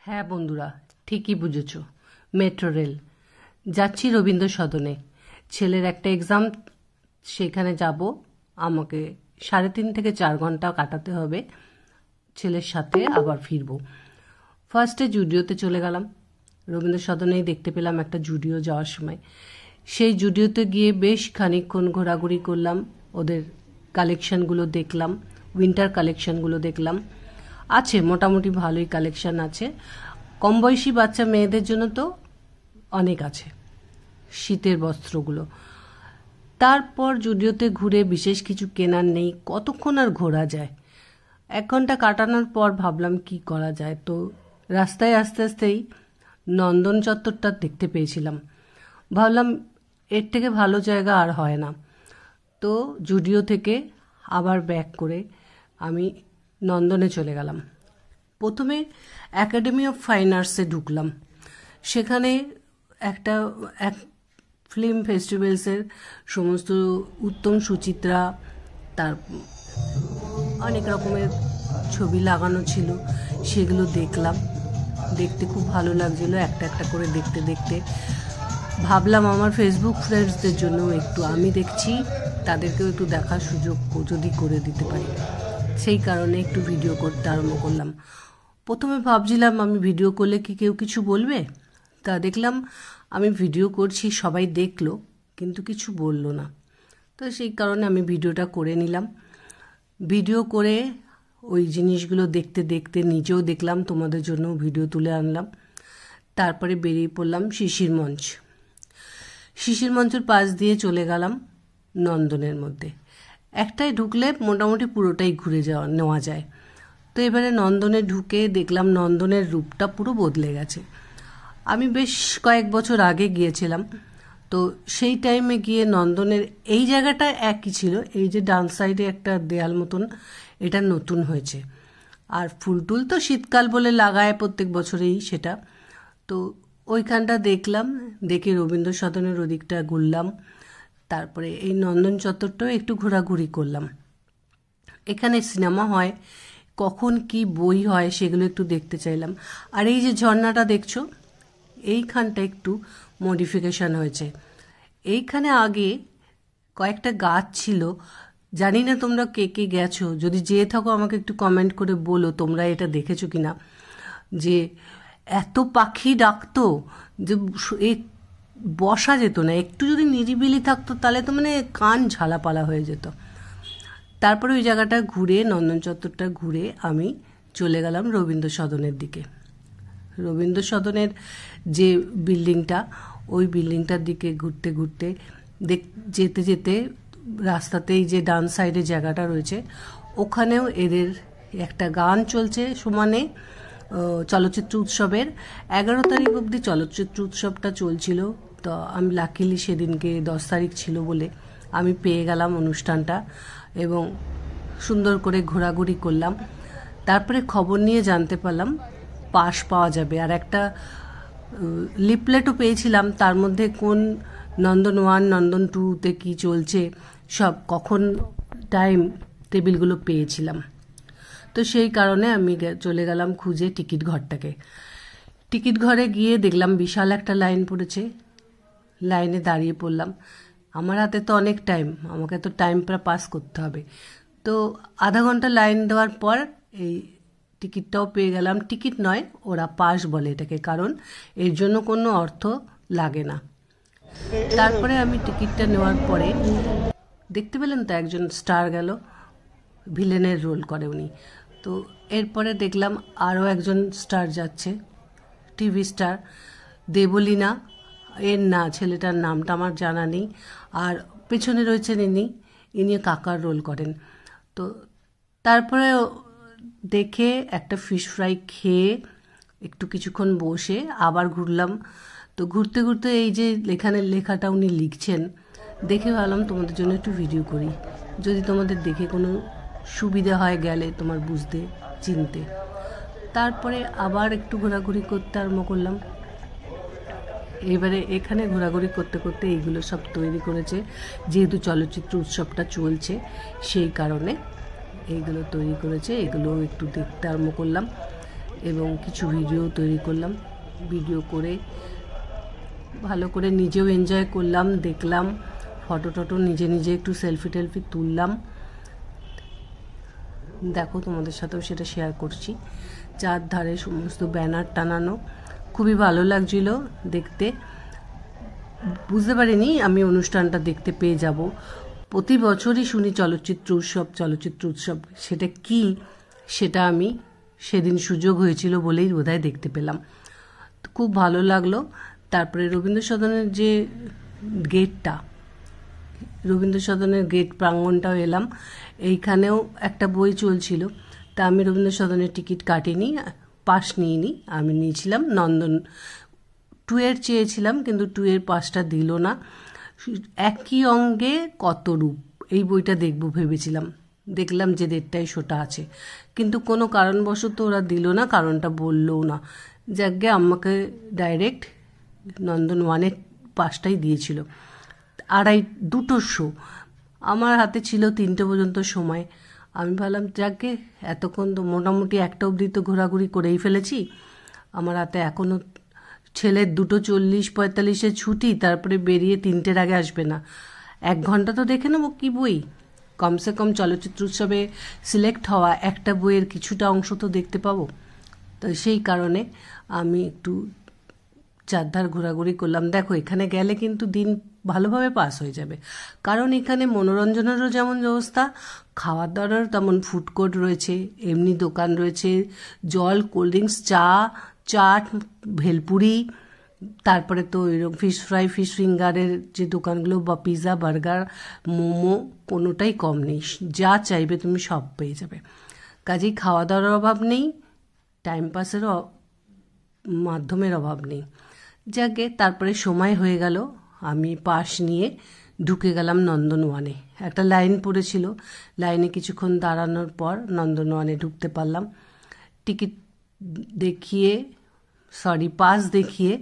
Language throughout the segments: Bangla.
হ্যাঁ বন্ধুরা, ঠিকই বুঝেছ। মেট্রো রেল যাচ্ছি রবীন্দ্র সদনে। ছেলের একটা এক্সাম, সেখানে যাব। আমাকে 3.5 থেকে 4 ঘন্টা কাটাতে হবে ছেলের সাথে, আবার ফিরবো। ফার্স্টে জুডিওতে চলে গেলাম। রবীন্দ্র সদনেই দেখতে পেলাম একটা জুডিও যাওয়ার সময়। সেই জুডিওতে গিয়ে বেশ খানিকক্ষণ ঘোরাঘুরি করলাম, ওদের কালেকশানগুলো দেখলাম, উইন্টার কালেকশানগুলো দেখলাম। আছে মোটামুটি ভালোই কালেকশান আছে। কম বয়সী বাচ্চা মেয়েদের জন্য তো অনেক আছে শীতের বস্ত্রগুলো। তারপর জুডিওতে ঘুরে বিশেষ কিছু কেনার নেই, কতক্ষণ আর ঘোরা যায়। 1 ঘন্টা কাটানোর পর ভাবলাম কি করা যায়, তো রাস্তায় আস্তে আস্তেই নন্দন চত্বরটা দেখতে পেয়েছিলাম। ভাবলাম এর থেকে ভালো জায়গা আর হয় না। তো জুডিও থেকে আবার ব্যাক করে আমি নন্দনে চলে গেলাম। প্রথমে একাডেমি অফ ফাইন আর্টসে ঢুকলাম। সেখানে এক ফিল্ম ফেস্টিভ্যালসের সমস্ত উত্তম সুচিত্রা, তার অনেক রকমের ছবি লাগানো ছিল, সেগুলো দেখলাম। দেখতে খুব ভালো লাগছিল। একটা একটা করে দেখতে দেখতে ভাবলাম আমার ফেসবুক ফ্রেন্ডসদের জন্য একটু, আমি দেখছি তাদেরকেও একটু দেখার সুযোগ যদি করে দিতে পারি। সেই কারণে একটু ভিডিও করতে আরম্ভ করলাম। প্রথমে ভাবছিলাম আমি ভিডিও করলে কি কেউ কিছু বলবে, তা দেখলাম আমি ভিডিও করছি, সবাই দেখলো কিন্তু কিছু বলল না। তো সেই কারণে আমি ভিডিওটা করে নিলাম। ভিডিও করে ওই জিনিসগুলো দেখতে দেখতে নিজেও দেখলাম, তোমাদের জন্য ভিডিও তুলে আনলাম। তারপরে বেরিয়ে পড়লাম শিশির মঞ্চ। শিশির মঞ্চের পাশ দিয়ে চলে গেলাম নন্দনের মধ্যে। একটাই ঢুকলে মোটামুটি পুরোটাই ঘুরে নেওয়া যায়। তো এবারে নন্দনে ঢুকে দেখলাম নন্দনের রূপটা পুরো বদলে গেছে। আমি বেশ কয়েক বছর আগে গিয়েছিলাম, তো সেই টাইমে গিয়ে নন্দনের এই জায়গাটা একই ছিল। এই যে ডান সাইডে একটা দেয়াল মতন, এটা নতুন হয়েছে। আর ফুলটুল তো শীতকাল বলে লাগায় প্রত্যেক বছরেই সেটা। তো ওইখানটা দেখলাম, দেখে রবীন্দ্র সদনের ওদিকটা ঘুরলাম। তারপরে এই নন্দন চত্বরটাও একটু ঘোরাঘুরি করলাম। এখানে সিনেমা হয়, কখন কি বই হয় সেগুলো একটু দেখতে চাইলাম। আর এই যে ঝর্ণাটা দেখছো, এইখানটা একটু মডিফিকেশান হয়েছে। এইখানে আগে কয়েকটা গাছ ছিল, জানি না তোমরা কে কে গেছো, যদি যেয়ে থাকো আমাকে একটু কমেন্ট করে বলো তোমরা এটা দেখেছো কিনা। যে এত পাখি ডাকতো যে বসা যেত না, একটু যদি নিরিবিলি থাকতো তাহলে তো মানে কান ঝালাপালা হয়ে যেত। তারপরে ওই জায়গাটা ঘুরে, নন্দন চত্বরটা ঘুরে আমি চলে গেলাম রবীন্দ্র সদনের দিকে। রবীন্দ্র সদনের যে বিল্ডিংটা, ওই বিল্ডিংটার দিকে ঘুরতে ঘুরতে যেতে যেতে রাস্তাতেই যে ডান সাইডে জায়গাটা রয়েছে, ওখানেও এদের একটা গান চলছে সমানে। চলচ্চিত্র উৎসবের 11 তারিখ অবধি চলচ্চিত্র উৎসবটা চলছিল। তো আমি লাকিলি সেদিনকে 10 তারিখ ছিল বলে আমি পেয়ে গেলাম অনুষ্ঠানটা, এবং সুন্দর করে ঘোরাঘুরি করলাম। তারপরে খবর নিয়ে জানতে পারলাম পাস পাওয়া যাবে। আর একটা লিফলেটও পেয়েছিলাম, তার মধ্যে কোন নন্দন 1 নন্দন 2তে কী চলছে সব, কখন টাইম টেবিলগুলো পেয়েছিলাম। তো সেই কারণে আমি চলে গেলাম খুঁজে টিকিট ঘরটাকে। টিকিট ঘরে গিয়ে দেখলাম বিশাল একটা লাইন পড়েছে। লাইনে দাঁড়িয়ে পড়লাম। আমার হাতে তো অনেক টাইম, আমাকে তো টাইমটা পাস করতে হবে। তো আধা ঘন্টা লাইন দেওয়ার পর এই টিকিটটাও পেয়ে গেলাম। টিকিট নয়, ওরা পাস বলে এটাকে, কারণ এর জন্য কোনো অর্থ লাগে না। তারপরে আমি টিকিটটা নেওয়ার পরে দেখতে পেলেন তো একজন স্টার গেল, ভিলেনের রোল করে উনি। তো এরপরে দেখলাম আরও একজন স্টার যাচ্ছে, টিভি স্টার দেবলীনা। এর না, ছেলেটার নামটা আমার জানা নেই। আর পেছনে রয়েছেন ইনি কাকার রোল করেন। তো তারপরে দেখে একটা ফিশ ফ্রাই খেয়ে একটু কিছুক্ষণ বসে আবার ঘুরলাম। তো ঘুরতে ঘুরতে এই যে এখানের লেখাটা উনি লিখছেন দেখে ভাবলাম তোমাদের জন্য একটু ভিডিও করি, যদি তোমাদের দেখে কোনো সুবিধা হয় গেলে তোমার বুঝতে চিনতে। তারপরে আবার একটু ঘোরাঘুরি করতে আরম্ভ করলাম। এবারে এখানে ঘোরাঘুরি করতে করতে এইগুলো সব তৈরি করেছে, যেহেতু চলচ্চিত্র উৎসবটা চলছে সেই কারণে এইগুলো তৈরি করেছে। এগুলো একটু দেখতে আরম্ভ করলাম। এবং কিছু ভিডিও তৈরি করলাম। ভিডিও করে ভালো করে নিজেও এনজয় করলাম, দেখলাম, ফটো টটো নিজে নিজে একটু সেলফি টেলফি তুললাম। দেখো, তোমাদের সাথেও সেটা শেয়ার করছি। চারধারে সমস্ত ব্যানার টানানো, খুবই ভালো লাগছিল দেখতে। বুঝতে পারিনি আমি অনুষ্ঠানটা দেখতে পেয়ে যাব। প্রতি বছরই শুনি চলচ্চিত্র উৎসব, সেটা কি সেটা আমি সেদিন সুযোগ হয়েছিল বলেই বোধহয় দেখতে পেলাম। খুব ভালো লাগলো। তারপরে রবীন্দ্র সদনের যে গেটটা, রবীন্দ্র সদনের গেট প্রাঙ্গণটাও এলাম। এইখানেও একটা বই চলছিল, তা আমি রবীন্দ্র সদনের টিকিট কাটিনি, পাস নিইনি। আমি নিয়েছিলাম নন্দন 2 এর চেয়েছিলাম, কিন্তু 2 এর পাসটা দিল না। একই অঙ্গে কত রূপ, এই বইটা দেখবো ভেবেছিলাম। দেখলাম যে 1.5টায় শোটা আছে, কিন্তু কোনো কারণবশত ওরা দিল না, কারণটা বললও না। যাকে আমাকে ডাইরেক্ট নন্দন 1-এর পাসটাই দিয়েছিল। 2টোর শো, আমার হাতে ছিল 3টে পর্যন্ত সময়। আমি ভাবলাম যাকে এতক্ষণ তো মোটামুটি 1টা অবধি তো ঘোরাঘুরি করেই ফেলেছি, আমার হাতে এখনও ছেলের 2:40-45 ছুটি, তারপরে বেরিয়ে 3টের আগে আসবে না। 1 ঘন্টা তো দেখে নেবো কি বই, কমসে কম চলচ্চিত্র উৎসবে সিলেক্ট হওয়া একটা বইয়ের কিছুটা অংশ তো দেখতে পাবো। তো সেই কারণে আমি একটু চারধার ঘোরাঘুরি করলাম। দেখো, এখানে গেলে কিন্তু দিন ভালোভাবে পাস হয়ে যাবে, কারণ এখানে মনোরঞ্জনেরও যেমন ব্যবস্থা, খাওয়ার দাওয়ারও তেমন ফুড কোর্ট রয়েছে, এমনি দোকান রয়েছে, জল, কোল্ড ড্রিঙ্কস, চা, চাট, ভেলপুরি, তারপরে তো এরকম ফিশ ফ্রাই, ফিশ ফিঙ্গারের যে দোকানগুলো, বা পিৎজা, বার্গার, মোমো, কোনোটাই কম নেই। যা চাইবে তুমি সব পেয়ে যাবে। কাজেই খাওয়া দাওয়ার অভাব নেই, টাইম পাসেরও মাধ্যমের অভাব নেই। যাকে তারপরে সময় হয়ে গেল, আমি পাস নিয়ে ঢুকে গেলাম নন্দন 1-এ। একটা লাইন পড়েছিল, লাইনে কিছুক্ষণ দাঁড়ানোর পর নন্দন 1-এ ঢুকতে পারলাম। টিকিট দেখিয়ে, পাস দেখিয়ে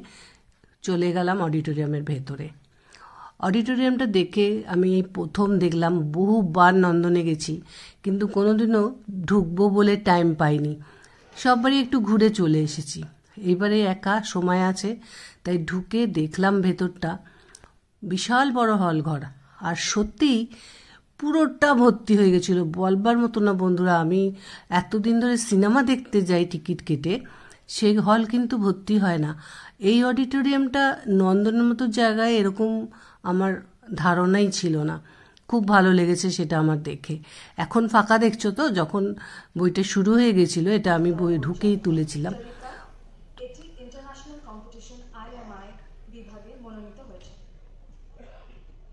চলে গেলাম অডিটোরিয়ামের ভেতরে। অডিটোরিয়ামটা দেখে আমি এই প্রথম দেখলাম। বহুবার নন্দনে গেছি, কিন্তু কোনোদিনও ঢুকবো বলে টাইম পাইনি, সববারই একটু ঘুরে চলে এসেছি। এইবারে একা সময় আছে, তাই ঢুকে দেখলাম ভেতরটা। বিশাল বড় হল ঘর, আর সত্যি পুরোটা ভর্তি হয়ে গেছিল, বলবার মতো না বন্ধুরা। আমি এতদিন ধরে সিনেমা দেখতে যাই টিকিট কেটে, সেই হল কিন্তু ভর্তি হয় না। এই অডিটোরিয়ামটা নন্দনের মতো জায়গায় এরকম আমার ধারণাই ছিল না। খুব ভালো লেগেছে সেটা আমার দেখে। এখন ফাঁকা দেখছো তো, যখন বইটা শুরু হয়ে গেছিল, এটা আমি বই ঢুকেই তুলেছিলাম। এটি ইন্টারন্যাশনাল কম্পিটিশন IMI বিভাগে মনোনীত হয়েছে।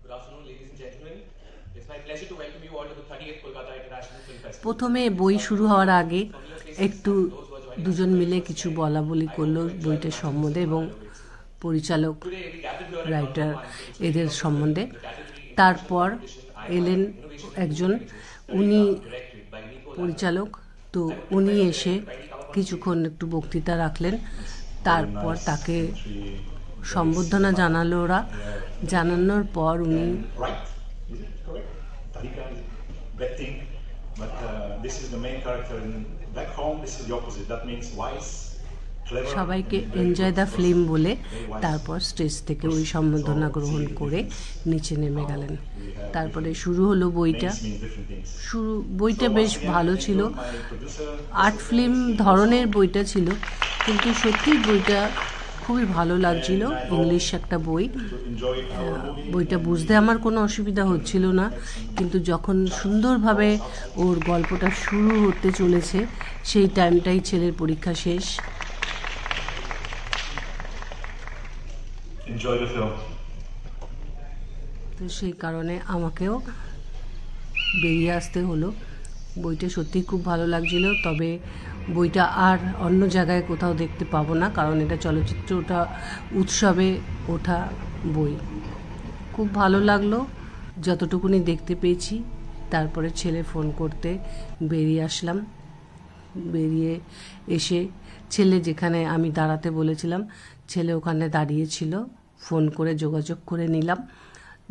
Good afternoon, ladies and gentlemen. It's my pleasure to welcome you all to the 38th Kolkata International Film Festival. প্রথমে বই শুরু হওয়ার আগে একটু দুজন মিলে কিছু বলা বলি করলো বইটার সম্বন্ধে এবং পরিচালক, রাইটার, এদের সম্বন্ধে। তারপর এলেন একজন, উনি পরিচালক, তো উনি এসে কিছুক্ষণ একটু বক্তৃতা রাখলেন। তারপর তাকে সম্বর্ধনা জানালো ওরা। জানানোর পর উনি সবাইকে এনজয় দ্য ফিল্ম বলে তারপর স্টেজ থেকে ওই সম্বর্ধনা গ্রহণ করে নিচে নেমে গেলেন। তারপরে শুরু হলো বইটা। বইটা বেশ ভালো ছিল, আর্ট ফিল্ম ধরনের বইটা ছিল, কিন্তু সত্যি বইটা খুবই ভালো লাগছিল। ইংলিশ একটা বই, বইটা বুঝতে আমার কোনো অসুবিধা হচ্ছিল না, কিন্তু যখন সুন্দরভাবে ওর গল্পটা শুরু হতে চলেছে, সেই টাইমটাই ছেলের পরীক্ষা শেষ। তো সেই কারণে আমাকেও বেরিয়ে আসতে হলো। বইটা সত্যিই খুব ভালো লাগছিল, তবে বইটা আর অন্য জায়গায় কোথাও দেখতে পাবো না, কারণ এটা চলচ্চিত্রটা উৎসবে ওঠা বই। খুব ভালো লাগলো যতটুকুনি দেখতে পেয়েছি। তারপরে ছেলে ফোন করতে বেরিয়ে আসলাম। বেরিয়ে এসে ছেলে যেখানে আমি দাঁড়াতে বলেছিলাম, ছেলে ওখানে দাঁড়িয়েছিল। ফোন করে যোগাযোগ করে নিলাম।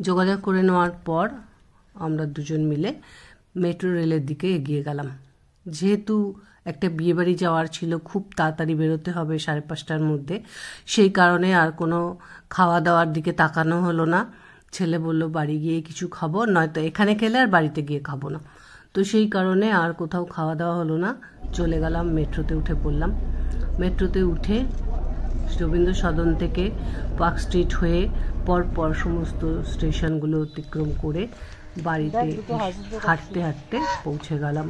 যোগাযোগ করে নেওয়ার পর আমরা দুজন মিলে মেট্রো রেলের দিকে এগিয়ে গেলাম। যেহেতু একটা বিয়েবাড়ি যাওয়ার ছিল, খুব তাড়াতাড়ি বেরোতে হবে 5:30টার মধ্যে। সেই কারণে আর কোনো খাওয়া দাওয়ার দিকে তাকানো হলো না। ছেলে বলল বাড়ি গিয়ে কিছু খাবো, নয়তো এখানে খেলে আর বাড়িতে গিয়ে খাবো না। তো সেই কারণে আর কোথাও খাওয়া দাওয়া হলো না, চলে গেলাম মেট্রোতে উঠে পড়লাম। মেট্রোতে উঠে রবীন্দ্র সদন থেকে পার্ক স্ট্রিট হয়ে পরপর সমস্ত স্টেশনগুলো অতিক্রম করে বাড়িতে হাঁটতে হাঁটতে পৌঁছে গেলাম।